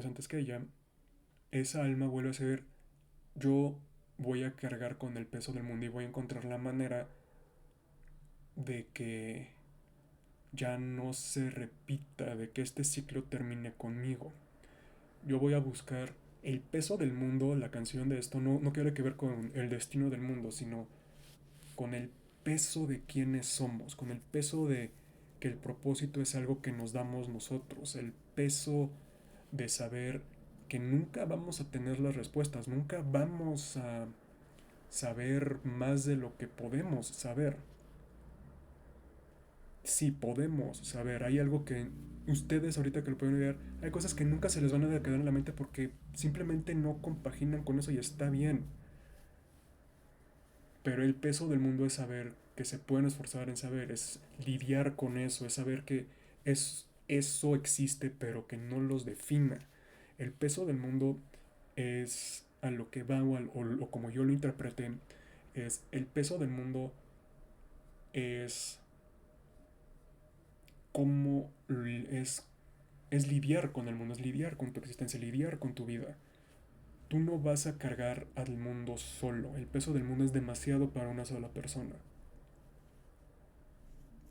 antes que ella, esa alma vuelve a ser yo voy a cargar con el peso del mundo y voy a encontrar la manera de que ya no se repita, de que este ciclo termine conmigo. Yo voy a buscar el peso del mundo, la canción de esto no tiene que ver con el destino del mundo, sino con el peso de quienes somos, con el peso de que el propósito es algo que nos damos nosotros, el peso de saber que nunca vamos a tener las respuestas, nunca vamos a saber más de lo que podemos saber. Sí podemos saber, hay algo que ustedes ahorita que lo pueden ver, hay cosas que nunca se les van a quedar en la mente porque simplemente no compaginan con eso y está bien. Pero el peso del mundo es saber que se pueden esforzar en saber, es lidiar con eso, es saber que eso existe pero que no los defina. El peso del mundo es a lo que va o como yo lo interpreté, es el peso del mundo es como es lidiar con el mundo, es lidiar con tu existencia, lidiar con tu vida. Tú no vas a cargar al mundo solo, el peso del mundo es demasiado para una sola persona.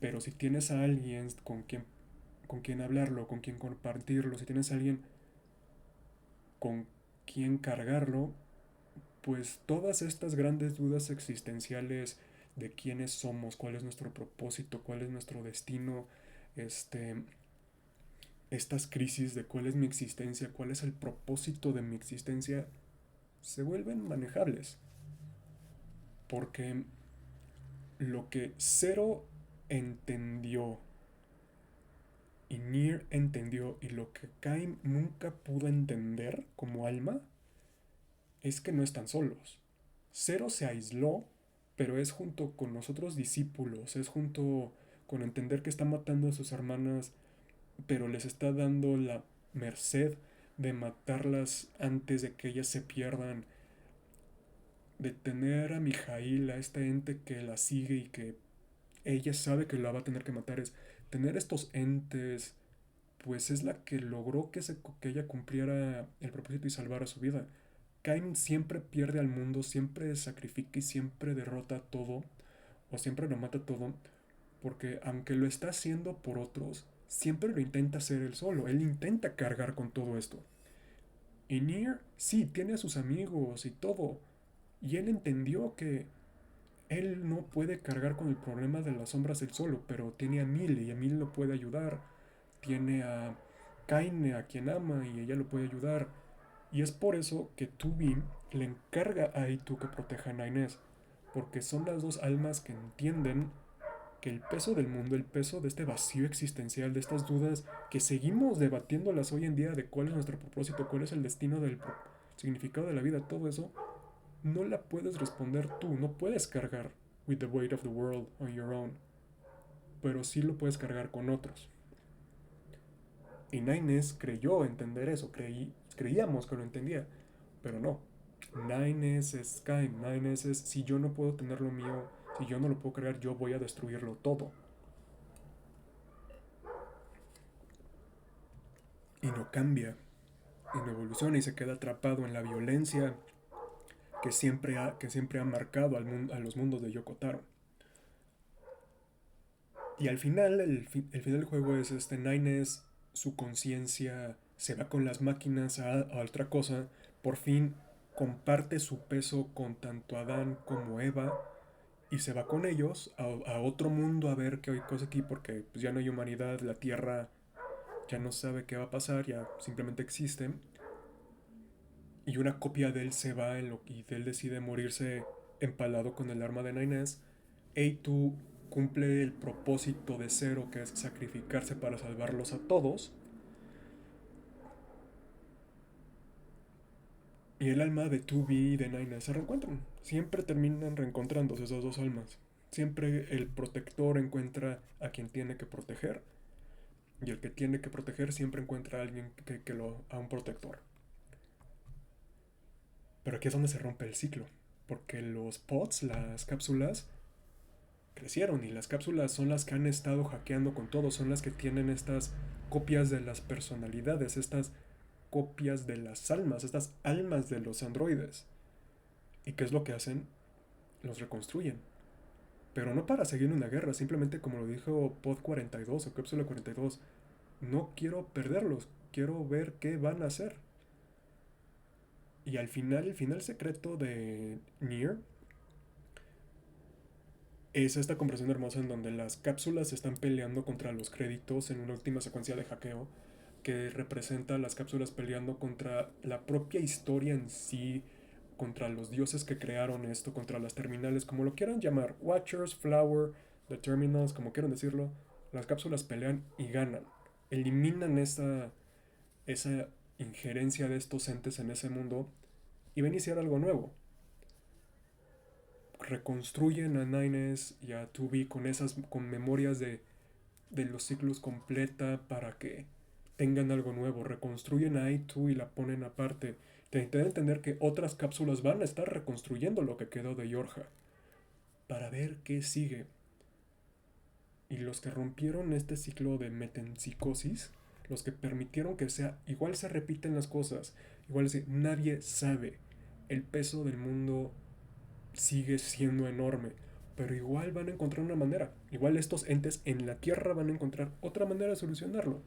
Pero si tienes a alguien con quien hablarlo, con quien compartirlo, si tienes a alguien con quien cargarlo, pues todas estas grandes dudas existenciales de quiénes somos, cuál es nuestro propósito, cuál es nuestro destino, este, estas crisis de cuál es mi existencia, cuál es el propósito de mi existencia, se vuelven manejables. Porque lo que Zero entendió y Nier entendió y lo que Kain nunca pudo entender como alma es que no están solos. Zero se aisló, pero es junto con los otros discípulos, es junto con entender que está matando a sus hermanas, pero les está dando la merced de matarlas antes de que ellas se pierdan, de tener a Mijail, a este ente que la sigue y que ella sabe que la va a tener que matar, es tener estos entes, pues es la que logró que ella cumpliera el propósito y salvara su vida. Kain siempre pierde al mundo, siempre sacrifica y siempre derrota todo, o siempre lo mata todo, porque aunque lo está haciendo por otros, siempre lo intenta hacer él solo, él intenta cargar con todo esto. Y Nier, sí, tiene a sus amigos y todo, y él entendió que él no puede cargar con el problema de las sombras él solo, pero tiene a Mil y a Mil lo puede ayudar. Tiene a Kaine a quien ama y ella lo puede ayudar. Y es por eso que Tubi le encarga a Aitu que proteja a Nines, porque son las dos almas que entienden que el peso del mundo, el peso de este vacío existencial, de estas dudas que seguimos debatiéndolas hoy en día de cuál es nuestro propósito, cuál es el destino del significado de la vida, todo eso, no la puedes responder tú, no puedes cargar with the weight of the world on your own, pero sí lo puedes cargar con otros. Y Nines creyó entender eso, creíamos que lo entendía, pero no. Nines es Kain, Nines es si yo no puedo tener lo mío, si yo no lo puedo cargar, yo voy a destruirlo todo. Y no cambia, y no evoluciona y se queda atrapado en la violencia que siempre ha marcado a los mundos de Yokotaro. Y al final, el final del juego es Nines, su conciencia se va con las máquinas a otra cosa, por fin comparte su peso con tanto Adán como Eva y se va con ellos a otro mundo a ver qué hay cosa aquí porque pues, ya no hay humanidad, la Tierra ya no sabe qué va a pasar, ya simplemente existe. Y una copia de él se va y él decide morirse empalado con el arma de Nines. A2 cumple el propósito de Zero, que es sacrificarse para salvarlos a todos. Y el alma de 2B y de Nines se reencuentran. Siempre terminan reencontrándose esas dos almas. Siempre el protector encuentra a quien tiene que proteger. Y el que tiene que proteger siempre encuentra a alguien a un protector. Pero aquí es donde se rompe el ciclo. Porque los pods, las cápsulas, crecieron y las cápsulas son las que han estado hackeando con todo, son las que tienen estas copias de las personalidades, estas copias de las almas, estas almas de los androides. ¿Y qué es lo que hacen? Los reconstruyen. Pero no para seguir una guerra, simplemente como lo dijo Pod 42 o Cápsula 42, no quiero perderlos, quiero ver qué van a hacer. Y al final, el final secreto de Nier es esta conversación hermosa en donde las cápsulas están peleando contra los créditos en una última secuencia de hackeo que representa a las cápsulas peleando contra la propia historia en sí, contra los dioses que crearon esto, contra las terminales, como lo quieran llamar, Watchers, Flower, The Terminals, como quieran decirlo, las cápsulas pelean y ganan, eliminan esa injerencia de estos entes en ese mundo y ven a iniciar algo nuevo. Reconstruyen a Nines y a 2B con memorias de los ciclos completa para que tengan algo nuevo. Reconstruyen a A2 y la ponen aparte. Te intentan entender que otras cápsulas van a estar reconstruyendo lo que quedó de Yorja para ver qué sigue. Y los que rompieron este ciclo de metempsicosis, los que permitieron que sea, igual se repiten las cosas, igual nadie sabe, el peso del mundo sigue siendo enorme, pero igual van a encontrar una manera. Igual estos entes en la Tierra van a encontrar otra manera de solucionarlo.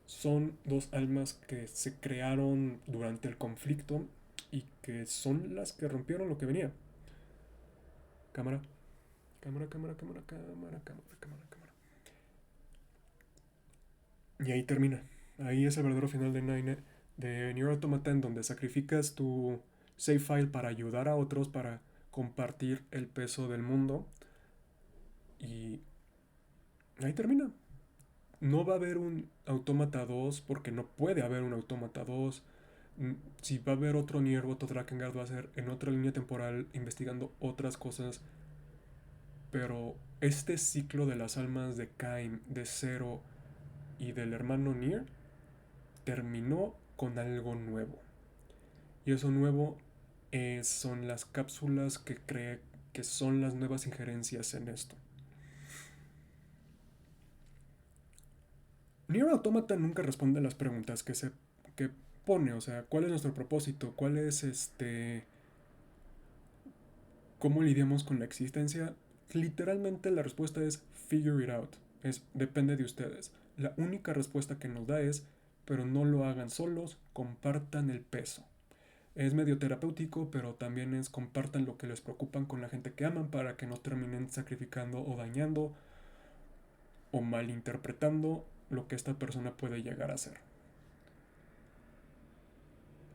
Son dos almas que se crearon durante el conflicto y que son las que rompieron lo que venía. Cámara, cámara, cámara, cámara, cámara, cámara, cámara, cámara. Y ahí termina. Ahí es el verdadero final de Nier Automata, en donde sacrificas tu save file para ayudar a otros, para compartir el peso del mundo. Y ahí termina. No va a haber un Autómata 2 porque no puede haber un Autómata 2. Si va a haber otro Nier, otro Drakengard va a ser en otra línea temporal investigando otras cosas. Pero este ciclo de las almas de Kain, de Zero y del hermano Nier terminó con algo nuevo. Y eso nuevo son las cápsulas que cree que son las nuevas injerencias en esto. Nier Automata nunca responde a las preguntas que pone, o sea, ¿cuál es nuestro propósito? ¿Cuál es cómo lidiamos con la existencia? Literalmente la respuesta es figure it out. Depende de ustedes. La única respuesta que nos da es, pero no lo hagan solos, compartan el peso. Es medio terapéutico, pero también es compartan lo que les preocupan con la gente que aman para que no terminen sacrificando o dañando o malinterpretando lo que esta persona puede llegar a ser.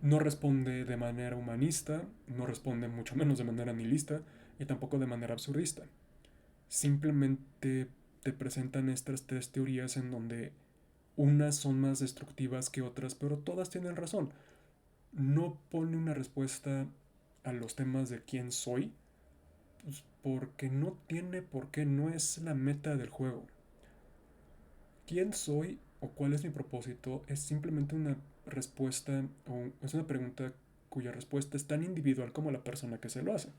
No responde de manera humanista, no responde mucho menos de manera nihilista y tampoco de manera absurdista. Simplemente te presentan estas tres teorías en donde unas son más destructivas que otras, pero todas tienen razón. No pone una respuesta a los temas de quién soy, pues porque no tiene por qué, no es la meta del juego. ¿Quién soy o cuál es mi propósito? Es simplemente una respuesta o es una pregunta cuya respuesta es tan individual como la persona que se lo hace.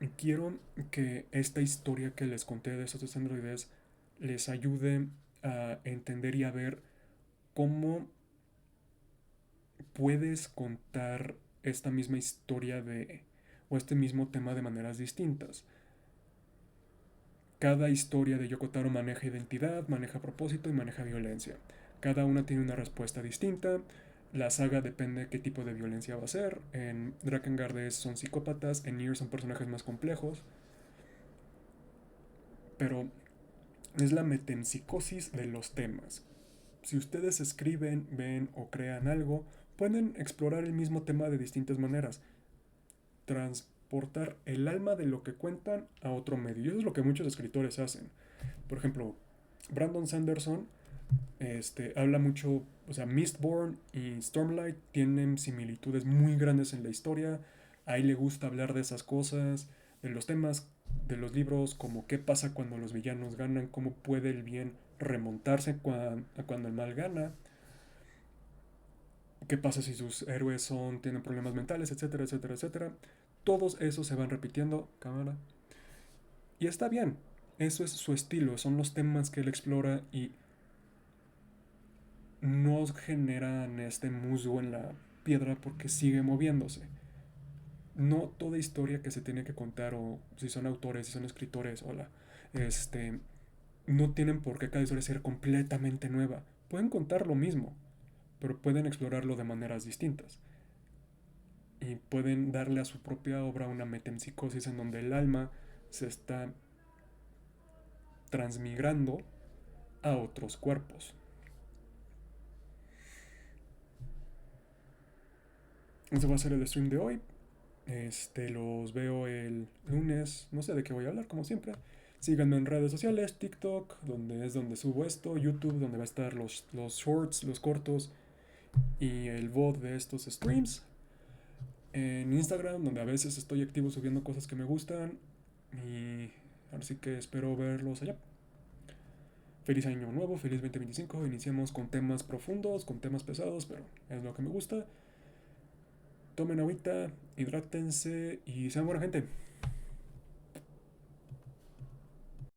Y quiero que esta historia que les conté de estos dos androides les ayude a entender y a ver cómo puedes contar esta misma historia o este mismo tema de maneras distintas. Cada historia de Yoko Taro maneja identidad, maneja propósito y maneja violencia. Cada una tiene una respuesta distinta. La saga depende de qué tipo de violencia va a ser. En Drakengard son psicópatas, en Nier son personajes más complejos. Pero es la metempsicosis de los temas. Si ustedes escriben, ven o crean algo, pueden explorar el mismo tema de distintas maneras. Transportar el alma de lo que cuentan a otro medio. Y eso es lo que muchos escritores hacen. Por ejemplo, Brandon Sanderson habla mucho, o sea, Mistborn y Stormlight tienen similitudes muy grandes en la historia. A él le gusta hablar de esas cosas, de los temas de los libros, como qué pasa cuando los villanos ganan, cómo puede el bien remontarse cuando el mal gana, qué pasa si sus héroes tienen problemas mentales, etcétera, etcétera, etcétera. Todos esos se van repitiendo, cámara. Y está bien, eso es su estilo, son los temas que él explora y no generan este musgo en la piedra porque sigue moviéndose. No toda historia que se tiene que contar, o si son autores, si son escritores, hola, no tienen por qué cada historia ser completamente nueva. Pueden contar lo mismo, pero pueden explorarlo de maneras distintas. Y pueden darle a su propia obra una metempsicosis en donde el alma se está transmigrando a otros cuerpos. Ese va a ser el stream de hoy. Los veo el lunes. No sé de qué voy a hablar, como siempre. Síganme en redes sociales, TikTok, donde es donde subo esto, YouTube, donde va a estar los shorts, los cortos y el VOD de estos streams. En Instagram, donde a veces estoy activo subiendo cosas que me gustan. Y así que espero verlos allá. Feliz año nuevo, feliz 2025. Iniciamos con temas profundos, con temas pesados, pero es lo que me gusta. Tomen agüita, hidrátense y sean buena gente.